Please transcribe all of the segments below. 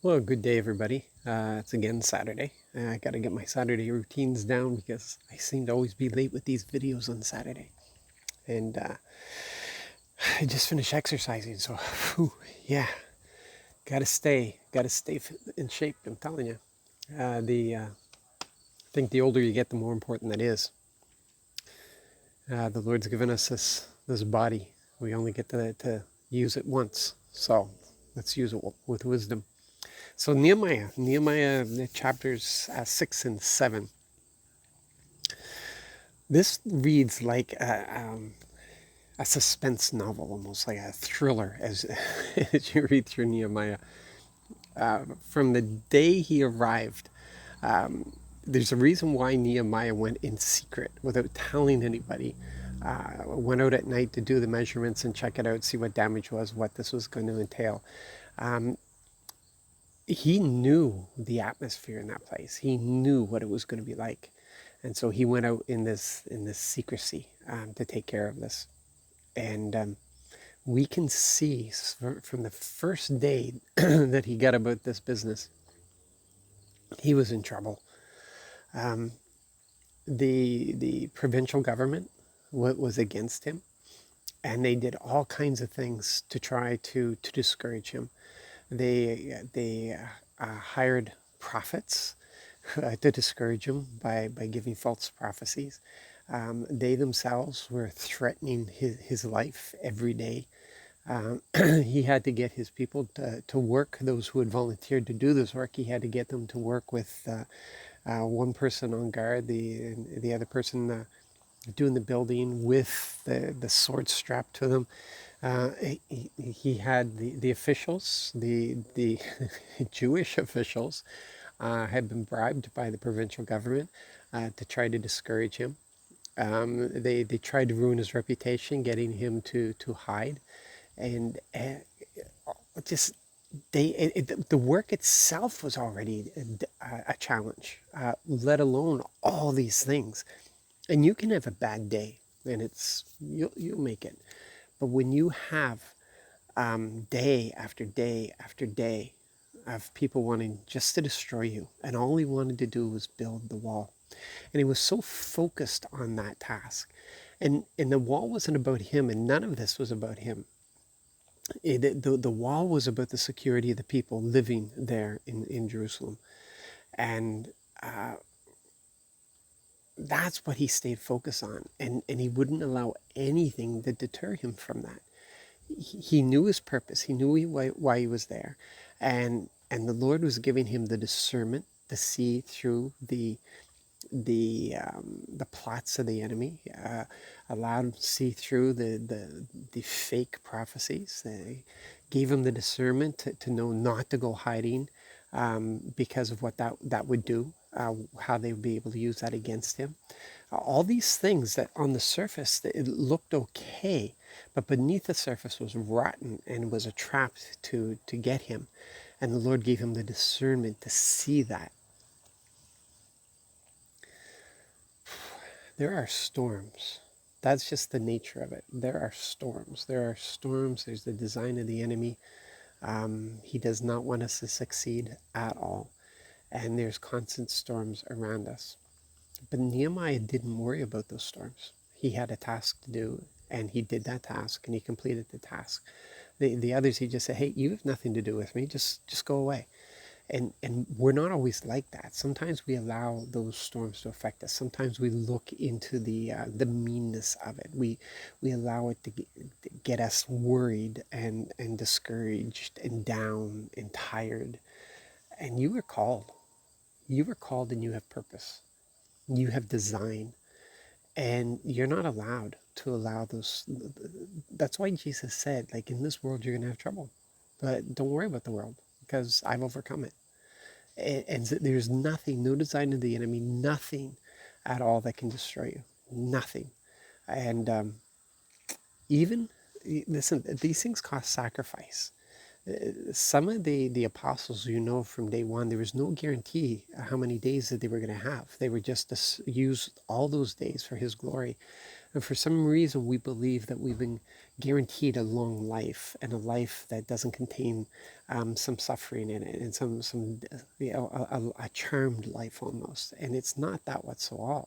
Well, good day, everybody. It's again Saturday. I got to get my Saturday routines down because I seem to always be late with these videos on Saturday. And I just finished exercising, so whew, yeah, got to stay in shape. I'm telling you. I think the older you get, the more important that is. The Lord's given us this body. We only get to use it once, so let's use it with wisdom. So Nehemiah chapters 6 and 7. This reads like a suspense novel, almost like a thriller, as as you read through Nehemiah. From the day he arrived, there's a reason why Nehemiah went in secret without telling anybody. Went out at night to do the measurements and check it out, see what damage was, what this was going to entail. He knew the atmosphere in that place. He knew what it was going to be like, and so he went out in this secrecy to take care of this. And we can see from the first day that he got about this business, he was in trouble. The provincial government was against him, and they did all kinds of things to try to discourage him. They hired prophets to discourage him by giving false prophecies. They themselves were threatening his life every day. He had to get his people to work, those who had volunteered to do this work. He had to get them to work with one person on guard, the other person doing the building with the sword strapped to them. He had the officials, the Jewish officials, had been bribed by the provincial government to try to discourage him. They tried to ruin his reputation, getting him to hide, and just the work itself was already a challenge, let alone all these things. And you can have a bad day, and you'll make it. But when you have day after day after day of people wanting just to destroy you, and all he wanted to do was build the wall, and he was so focused on that task, and the wall wasn't about him, and none of this was about him. The wall was about the security of the people living there in Jerusalem, and that's what he stayed focused on, and he wouldn't allow anything to deter him from that. He knew his purpose. He knew why he was there, and the Lord was giving him the discernment to see through the plots of the enemy. Allowed him to see through the fake prophecies. They gave him the discernment to know not to go hiding, because of what that would do. How they would be able to use that against him. All these things that on the surface it looked okay, but beneath the surface was rotten and was a trap to get him. And the Lord gave him the discernment to see that. There are storms. That's just the nature of it. There are storms. There are storms. There's the design of the enemy. He does not want us to succeed at all. And there's constant storms around us. But Nehemiah didn't worry about those storms. He had a task to do, and he did that task, and he completed the task. The others, he just said, "Hey, you have nothing to do with me. Just go away." And we're not always like that. Sometimes we allow those storms to affect us. Sometimes we look into the meanness of it. We allow it to get us worried and discouraged and down and tired. And you were called. You were called, and you have purpose. You have design, and you're not allowed to allow those. That's why Jesus said, like, in this world you're going to have trouble, but don't worry about the world because I've overcome it. And there's nothing, no design of the enemy, nothing at all that can destroy you. Nothing. And even, listen, these things cost sacrifice. Some of the apostles, from day one, there was no guarantee how many days that they were going to have. They were just to use all those days for his glory. And for some reason, we believe that we've been guaranteed a long life, and a life that doesn't contain some suffering in it, and a charmed life almost. And it's not that whatsoever.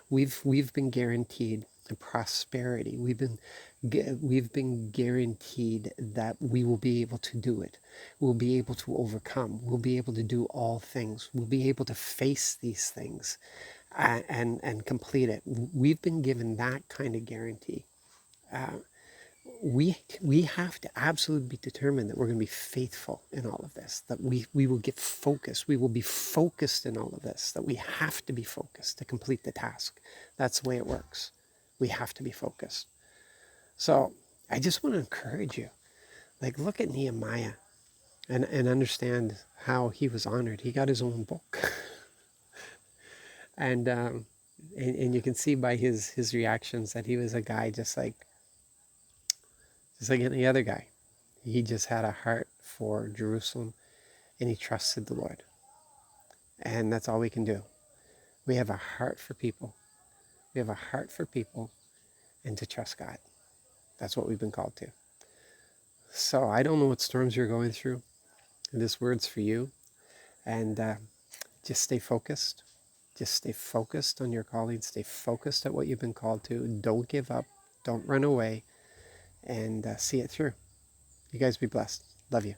We've been guaranteed prosperity. We've been guaranteed that we will be able to do it. We'll be able to overcome. We'll be able to do all things. We'll be able to face these things and complete it. We've been given that kind of guarantee. We have to absolutely be determined that we're going to be faithful in all of this, that we will get focused. We will be focused in all of this, that we have to be focused to complete the task. That's the way it works. We have to be focused. So I just want to encourage you, like, look at Nehemiah and understand how he was honored. He got his own book. And you can see by his reactions that he was a guy just like any other guy. He just had a heart for Jerusalem, and he trusted the Lord. And that's all we can do. We have a heart for people. We have a heart for people and to trust God. That's what we've been called to. So I don't know what storms you're going through. This word's for you. And just stay focused. Just stay focused on your calling. Stay focused at what you've been called to. Don't give up. Don't run away. And see it through. You guys be blessed. Love you.